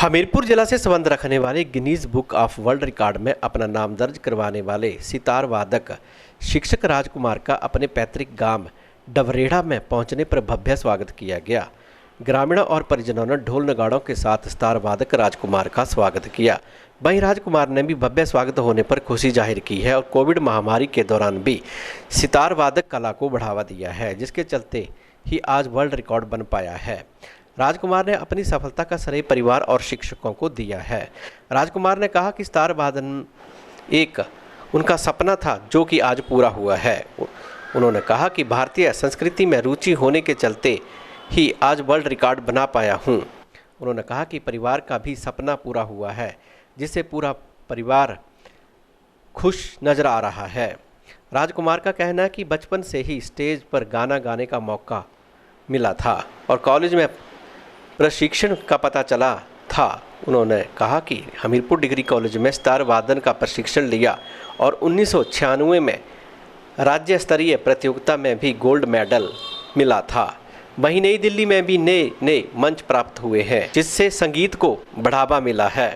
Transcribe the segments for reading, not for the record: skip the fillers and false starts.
हमीरपुर जिला से संबंध रखने वाले Guinness book of world record में अपना नाम दर्ज करवाने वाले सितार वादक शिक्षक राजकुमार का अपने पैतृक गांव डवरेड़ा में पहुंचने पर भव्य स्वागत किया गया। ग्रामीणों और परिजनों ने ढोल नगाड़ों के साथ सितार वादक राजकुमार का स्वागत किया। वहीं राजकुमार ने भी भव्य स्वागत होने पर खुशी जाहिर की है और कोविड महामारी के दौरान भी सितार वादक कला को बढ़ावा दिया है, जिसके चलते ही आज वर्ल्ड रिकॉर्ड बन पाया है। राजकुमार ने अपनी सफलता का श्रेय परिवार और शिक्षकों को दिया है। राजकुमार ने कहा कि सितार वादन एक उनका सपना था जो कि आज पूरा हुआ है। उन्होंने कहा कि भारतीय संस्कृति में रुचि होने के चलते ही आज वर्ल्ड रिकॉर्ड बना पाया हूँ। उन्होंने कहा कि परिवार का भी सपना पूरा हुआ है, जिससे पूरा परिवार खुश नज़र आ रहा है। राजकुमार का कहना है कि बचपन से ही स्टेज पर गाना गाने का मौका मिला था और कॉलेज में प्रशिक्षण का पता चला था। उन्होंने कहा कि हमीरपुर डिग्री कॉलेज में सितार वादन का प्रशिक्षण लिया और 1996 में राज्य स्तरीय प्रतियोगिता में भी गोल्ड मेडल मिला था। वहीं नई दिल्ली में भी नए नए मंच प्राप्त हुए हैं, जिससे संगीत को बढ़ावा मिला है।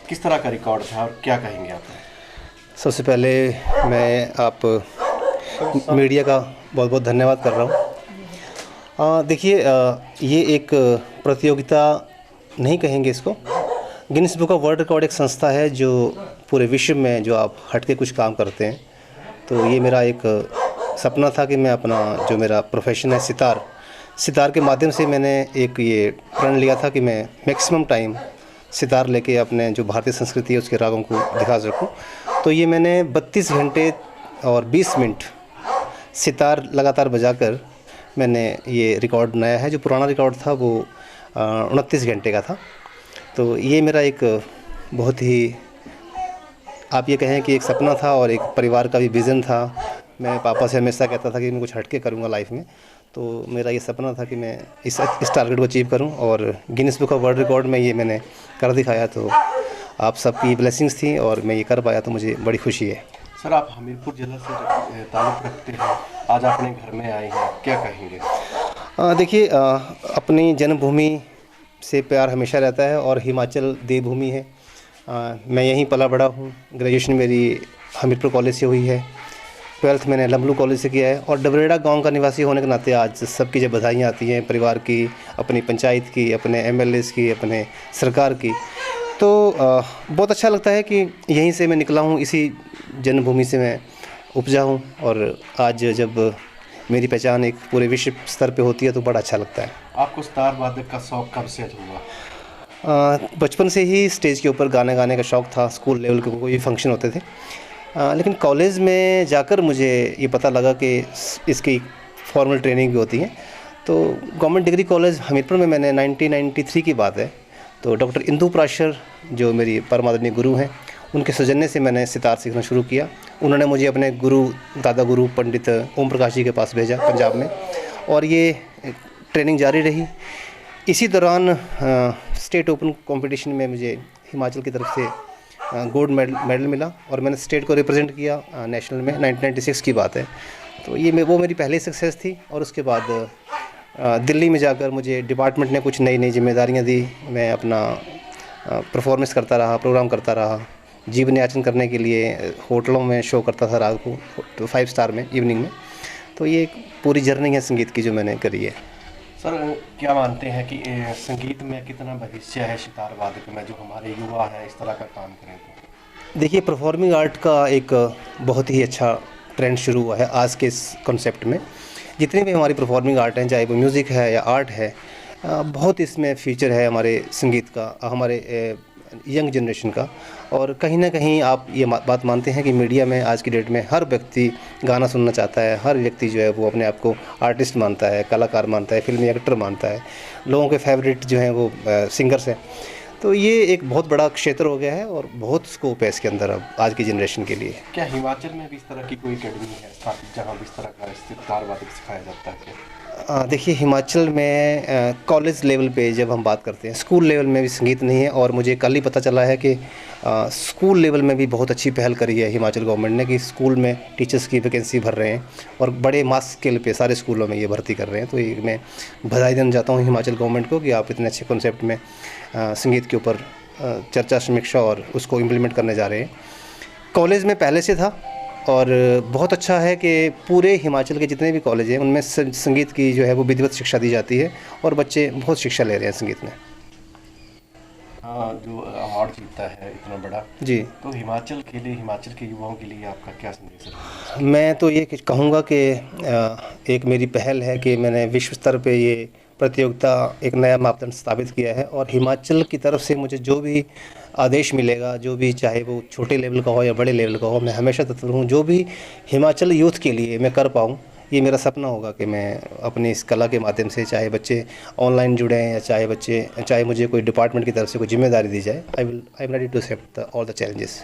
किस तरह का रिकॉर्ड था और क्या कहेंगे आप? सबसे पहले मैं आप मीडिया का बहुत बहुत धन्यवाद कर रहा हूँ। देखिए, ये एक प्रतियोगिता नहीं कहेंगे इसको। Guinness book of world record एक संस्था है जो पूरे विश्व में जो आप हट के कुछ काम करते हैं। तो ये मेरा एक सपना था कि मैं अपना जो मेरा प्रोफेशन है सितार के माध्यम से मैंने एक ये प्रण लिया था कि मैं मैक्सिमम टाइम सितार लेके अपने जो भारतीय संस्कृति है उसके रागों को दिखा सकूं। तो ये मैंने 32 घंटे और 20 मिनट सितार लगातार बजाकर मैंने ये रिकॉर्ड बनाया है। जो पुराना रिकॉर्ड था वो 29 घंटे का था। तो ये मेरा एक बहुत ही, आप ये कहें कि एक सपना था और एक परिवार का भी विज़न था। मैं पापा से हमेशा कहता था कि मैं कुछ हटके करूँगा लाइफ में। तो मेरा ये सपना था कि मैं इस टारगेट को अचीव करूँ और Guinness book of world record में ये मैंने कर दिखाया। तो आप सबकी ब्लेसिंग्स थी और मैं ये कर पाया, तो मुझे बड़ी खुशी है। सर, आप हमीरपुर जिला से ताल्लुक़ रखते हैं, आज अपने घर में आए हैं, क्या कहेंगे? देखिए, अपनी जन्मभूमि से प्यार हमेशा रहता है और हिमाचल देवभूमि है। मैं यहीं पला बड़ा हूँ। ग्रेजुएशन मेरी हमीरपुर कॉलेज से हुई है। 12th मैंने लम्बलू कॉलेज से किया है और डबरेड़ा गांव का निवासी होने के नाते आज सबकी जब बधाइयाँ आती हैं, परिवार की, अपनी पंचायत की, अपने MLAs की, अपने सरकार की, तो बहुत अच्छा लगता है कि यहीं से मैं निकला हूँ, इसी जन्मभूमि से मैं उपजा हूँ। और आज जब मेरी पहचान एक पूरे विश्व स्तर पे होती है तो बड़ा अच्छा लगता है। आपको सितार वादक का शौक़ कब से हुआ? बचपन से ही स्टेज के ऊपर गाने गाने का शौक़ था। स्कूल लेवल के कोई फंक्शन होते थे, लेकिन कॉलेज में जाकर मुझे ये पता लगा कि इसकी फॉर्मल ट्रेनिंग भी होती है। तो गवर्नमेंट डिग्री कॉलेज हमीरपुर में मैंने 1993 की बात है, तो डॉक्टर इंदु प्राशर जो मेरी परम आदरणीय गुरु हैं, उनके सौजन्य से मैंने सितार सीखना शुरू किया। उन्होंने मुझे अपने दादा गुरु पंडित ओम प्रकाश जी के पास भेजा पंजाब में, और ये ट्रेनिंग जारी रही। इसी दौरान स्टेट ओपन कंपटीशन में मुझे हिमाचल की तरफ से गोल्ड मेडल मिला और मैंने स्टेट को रिप्रेजेंट किया नेशनल में। 1996 की बात है। तो ये वो मेरी पहली सक्सेस थी। और उसके बाद दिल्ली में जाकर मुझे डिपार्टमेंट ने कुछ नई नई जिम्मेदारियां दी। मैं अपना परफॉर्मेंस करता रहा, प्रोग्राम करता रहा। जीवन याचन करने के लिए होटलों में शो करता था रात को, तो 5 स्टार में इवनिंग में। तो ये एक पूरी जर्नी है संगीत की जो मैंने करी है। सर, क्या मानते हैं कि संगीत में कितना भविष्य है सितार वादक में, जो हमारे युवा हैं इस तरह का काम करें तो? देखिए, परफॉर्मिंग आर्ट का एक बहुत ही अच्छा ट्रेंड शुरू हुआ है आज के इस कॉन्सेप्ट में। जितनी भी हमारी परफॉर्मिंग आर्ट हैं, चाहे वो म्यूज़िक है या आर्ट है, बहुत इसमें फ्यूचर है हमारे संगीत का, हमारे यंग जनरेशन का। और कहीं ना कहीं आप ये बात मानते हैं कि मीडिया में आज की डेट में हर व्यक्ति गाना सुनना चाहता है। हर व्यक्ति जो है वो अपने आप को आर्टिस्ट मानता है, कलाकार मानता है, फिल्मी एक्टर मानता है। लोगों के फेवरेट जो हैं वो सिंगर्स हैं। तो ये एक बहुत बड़ा क्षेत्र हो गया है और बहुत स्कोप है इसके अंदर अब आज की जनरेशन के लिए। क्या हिमाचल में भी इस तरह की कोई अकेडमी है स्थापित जहाँ भी इस तरह का सितार वादक सिखाया जाता है? देखिए हिमाचल में कॉलेज लेवल पे जब हम बात करते हैं, स्कूल लेवल में भी संगीत नहीं है। और मुझे कल ही पता चला है कि स्कूल लेवल में भी बहुत अच्छी पहल करी है हिमाचल गवर्नमेंट ने, कि स्कूल में टीचर्स की वैकेंसी भर रहे हैं और बड़े मास स्केल पे सारे स्कूलों में ये भर्ती कर रहे हैं। तो ये मैं बधाई देना चाहता हूँ हिमाचल गवर्नमेंट को कि आप इतने अच्छे कॉन्सेप्ट में संगीत के ऊपर चर्चा समीक्षा और उसको इम्प्लीमेंट करने जा रहे हैं। कॉलेज में पहले से था और बहुत अच्छा है कि पूरे हिमाचल के जितने भी कॉलेज हैं उनमें संगीत की जो है वो विधिवत शिक्षा दी जाती है और बच्चे बहुत शिक्षा ले रहे हैं संगीत में। हाँ, जो अवार्ड जीतता है इतना बड़ा, जी, तो हिमाचल के लिए, हिमाचल के युवाओं के लिए आपका क्या संदेश है? मैं तो ये कहूँगा कि एक मेरी पहल है कि मैंने विश्व स्तर पे ये प्रतियोगिता एक नया मापदंड स्थापित किया है और हिमाचल की तरफ से मुझे जो भी आदेश मिलेगा, जो भी चाहे वो छोटे लेवल का हो या बड़े लेवल का हो, मैं हमेशा तत्पर हूँ। जो भी हिमाचल यूथ के लिए मैं कर पाऊँ, ये मेरा सपना होगा कि मैं अपनी इस कला के माध्यम से, चाहे बच्चे ऑनलाइन जुड़े हैं या चाहे मुझे कोई डिपार्टमेंट की तरफ से कोई जिम्मेदारी दी जाए, I am ready to accept all the challenges.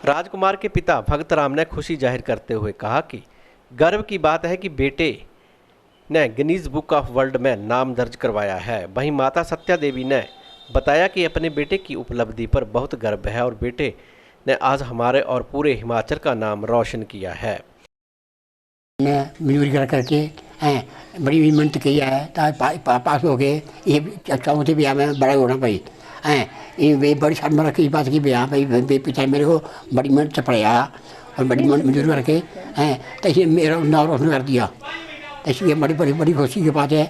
Rajkumar के पिता भगत राम ने खुशी जाहिर करते हुए कहा कि गर्व की बात है कि बेटे ने गिनीज बुक ऑफ वर्ल्ड में नाम दर्ज करवाया है। वहीं माता सत्या देवी ने बताया कि अपने बेटे की उपलब्धि पर बहुत गर्व है और बेटे ने आज हमारे और पूरे हिमाचल का नाम रोशन किया है। मैं मजदूरी करके हैं बड़ी भी मेहनत की है पास हो गए। ये चौथे ब्याह में बड़ा होना भाई हैं, ये बड़ी शर्म रखी बात की ब्याह भाई पिता मेरे को बड़ी मेहनत से पढ़ाया और बड़ी मजदूरी करके हैं, तो इसे मेरा नाम रोशन कर दिया। तो इसलिए बड़ी खुशी की बात है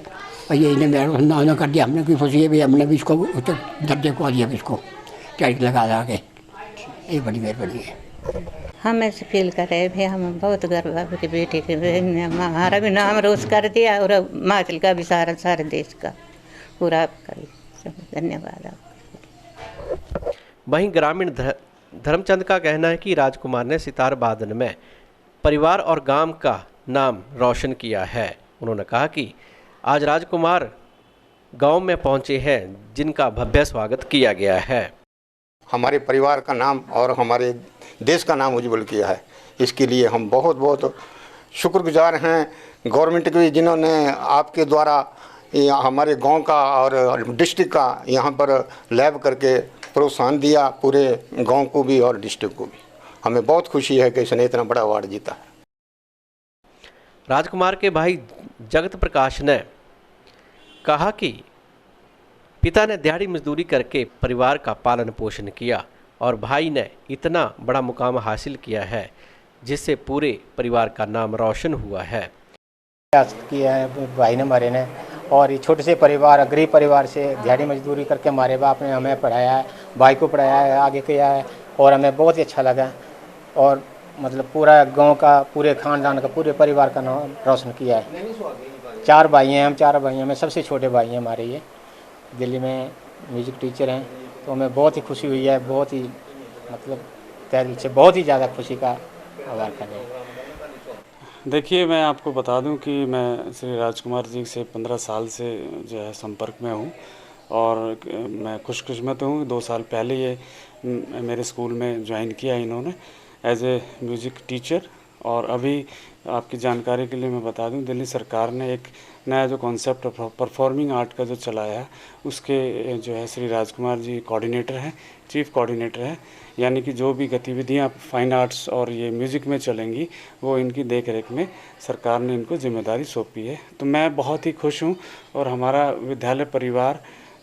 भाई, ये इन्हें मेरा नाम कर दिया। हमने कोई खुशी है भाई, हमने भी इसको दर्जे को दिया, इसको टाइट लगा के, ये बड़ी मेहरबानी है। हम ऐसे फील कर रहे थे, हम बहुत गर्व है कि बेटे के हमारा भी नाम रोशन कर दिया और हिमाचल का भी सारे देश का पूरा कर। धन्यवाद आपका। वहीं ग्रामीण धर्मचंद का कहना है कि राजकुमार ने सितार वादन में परिवार और गांव का नाम रोशन किया है। उन्होंने कहा कि आज राजकुमार गांव में पहुंचे हैं जिनका भव्य स्वागत किया गया है। हमारे परिवार का नाम और हमारे देश का नाम उज्जवल किया है। इसके लिए हम बहुत बहुत शुक्रगुजार हैं गवर्नमेंट के, जिन्होंने आपके द्वारा हमारे गांव का और डिस्ट्रिक्ट का यहाँ पर लैब करके प्रोत्साहन दिया, पूरे गांव को भी और डिस्ट्रिक्ट को भी। हमें बहुत खुशी है कि इसने इतना बड़ा अवार्ड जीता है। राजकुमार के भाई जगत प्रकाश ने कहा कि पिता ने दिहाड़ी मजदूरी करके परिवार का पालन पोषण किया और भाई ने इतना बड़ा मुकाम हासिल किया है जिससे पूरे परिवार का नाम रोशन हुआ है। प्रयास किया है भाई ने हमारे ने, और ये छोटे से परिवार, गरीब परिवार से दिहाड़ी मजदूरी करके हमारे बाप ने हमें पढ़ाया है, भाई को पढ़ाया है, आगे किया है और हमें बहुत ही अच्छा लगा। और मतलब पूरा गांव का, पूरे खानदान का, पूरे परिवार का नाम रोशन किया है। 4 भाई हैं, हम 4 भाई हैं, मैं सबसे छोटे भाई हैं हमारे। ये दिल्ली में म्यूजिक टीचर हैं, तो हमें बहुत ही खुशी हुई है, बहुत ही मतलब तहे दिल से बहुत ही ज़्यादा खुशी का आभार कर रहे हैं। देखिए, मैं आपको बता दूं कि मैं श्री राजकुमार जी से 15 साल से जो है संपर्क में हूं और मैं खुशकिस्मत हूं। 2 साल पहले ये मेरे स्कूल में ज्वाइन किया इन्होंने एज ए म्यूज़िक टीचर। और अभी आपकी जानकारी के लिए मैं बता दूं, दिल्ली सरकार ने एक नया जो कॉन्सेप्ट परफॉर्मिंग आर्ट का जो चलाया है, उसके जो है श्री राजकुमार जी कोऑर्डिनेटर हैं, चीफ कोऑर्डिनेटर हैं। यानी कि जो भी गतिविधियां फाइन आर्ट्स और ये म्यूज़िक में चलेंगी, वो इनकी देख रेख में सरकार ने इनको जिम्मेदारी सौंपी है। तो मैं बहुत ही खुश हूँ और हमारा विद्यालय परिवार,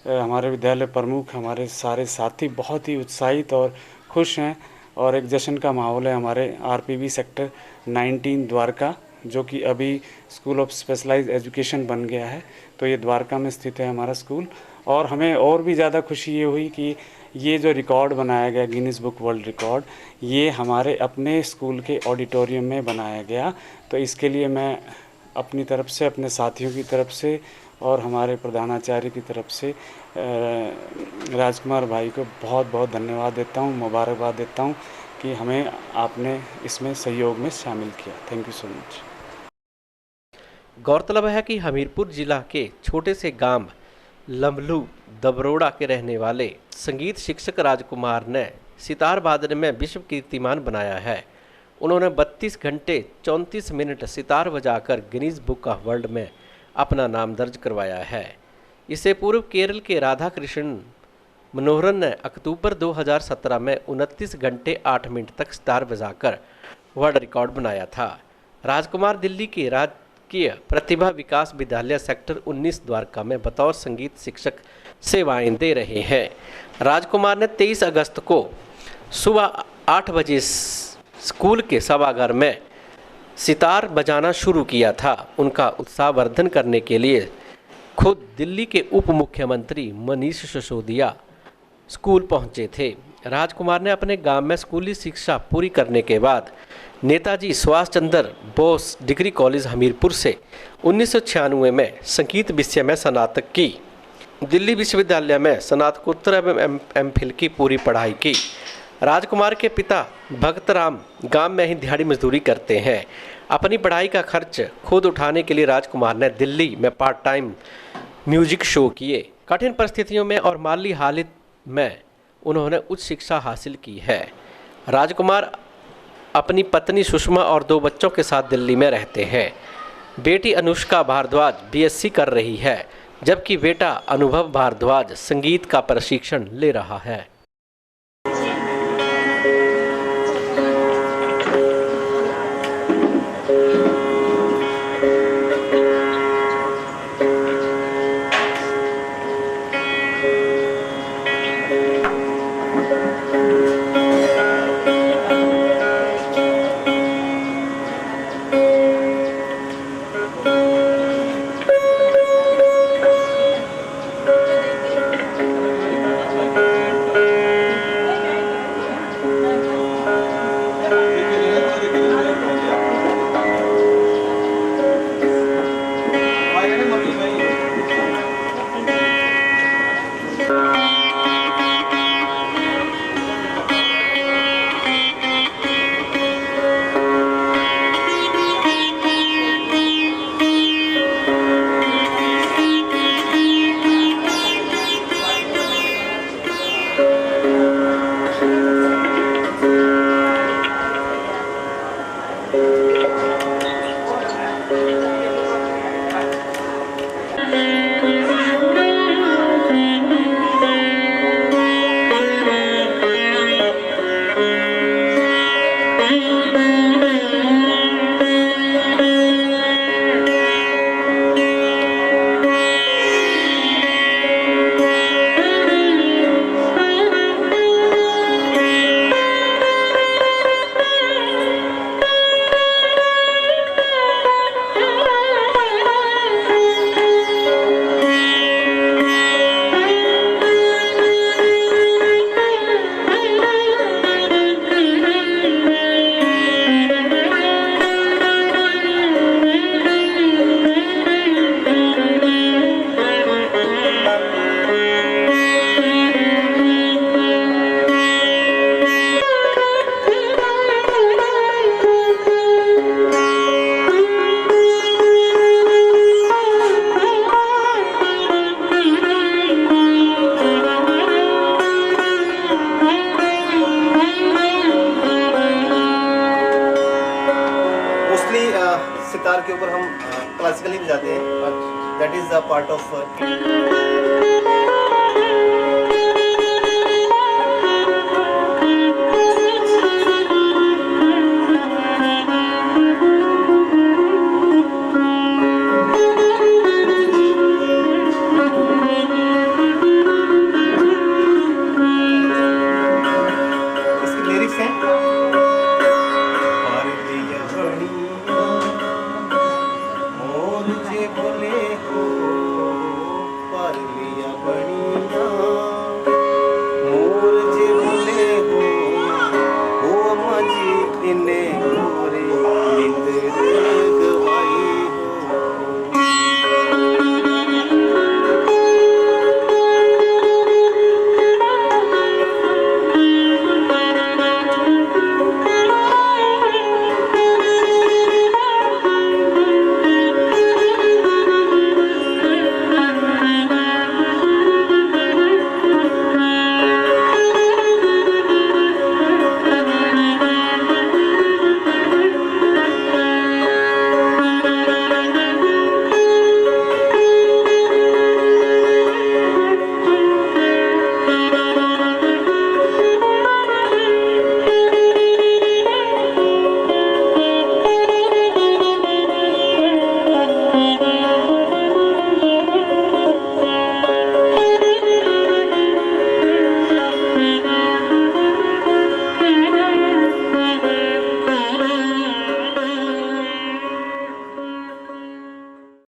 हमारे विद्यालय प्रमुख, हमारे सारे साथी बहुत ही उत्साहित और खुश हैं और एक जश्न का माहौल है। हमारे आरपीवी सेक्टर 19 द्वारका, जो कि अभी स्कूल ऑफ स्पेशलाइज्ड एजुकेशन बन गया है, तो ये द्वारका में स्थित है हमारा स्कूल। और हमें और भी ज़्यादा खुशी ये हुई कि ये जो रिकॉर्ड बनाया गया, गिनीज बुक वर्ल्ड रिकॉर्ड, ये हमारे अपने स्कूल के ऑडिटोरियम में बनाया गया। तो इसके लिए मैं अपनी तरफ से, अपने साथियों की तरफ से और हमारे प्रधानाचार्य की तरफ से राजकुमार भाई को बहुत बहुत धन्यवाद देता हूँ, मुबारकबाद देता हूँ कि हमें आपने इसमें सहयोग में शामिल किया। Thank you so much. गौरतलब है कि हमीरपुर जिला के छोटे से गांव लम्बलू दबरोड़ा के रहने वाले संगीत शिक्षक राजकुमार ने सितार वादन में विश्व कीर्तिमान बनाया है। उन्होंने 32 घंटे 34 मिनट सितार बजाकर गिनीज बुक ऑफ वर्ल्ड में अपना नाम दर्ज करवाया है। इससे पूर्व केरल के राधा कृष्ण मनोहरन ने अक्टूबर 2017 में 29 घंटे 8 मिनट तक सितार बजाकर वर्ल्ड रिकॉर्ड बनाया था। राजकुमार दिल्ली के राजकीय प्रतिभा विकास विद्यालय सेक्टर 19 द्वारका में बतौर संगीत शिक्षक सेवाएं दे रहे हैं। राजकुमार ने 23 अगस्त को सुबह 8 बजे स्कूल के सभागार में सितार बजाना शुरू किया था। उनका उत्साहवर्धन करने के लिए खुद दिल्ली के उप मुख्यमंत्री मनीष सिसोदिया स्कूल पहुंचे थे। राजकुमार ने अपने गांव में स्कूली शिक्षा पूरी करने के बाद नेताजी सुभाष चंद्र बोस डिग्री कॉलेज हमीरपुर से 1996 में संगीत विषय में स्नातक की। दिल्ली विश्वविद्यालय में स्नातकोत्तर एवं एमफिल की पूरी पढ़ाई की। राजकुमार के पिता भगतराम गांव में ही दिहाड़ी मजदूरी करते हैं। अपनी पढ़ाई का खर्च खुद उठाने के लिए राजकुमार ने दिल्ली में पार्ट टाइम म्यूजिक शो किए। कठिन परिस्थितियों में और माली हालत में उन्होंने उच्च शिक्षा हासिल की है। राजकुमार अपनी पत्नी सुषमा और 2 बच्चों के साथ दिल्ली में रहते हैं। बेटी अनुष्का भारद्वाज बीएससी कर रही है, जबकि बेटा अनुभव भारद्वाज संगीत का प्रशिक्षण ले रहा है। सितार के ऊपर हम क्लासिकली बजाते हैं। That is the part of इसकी लिरिक्स हैं बोले हो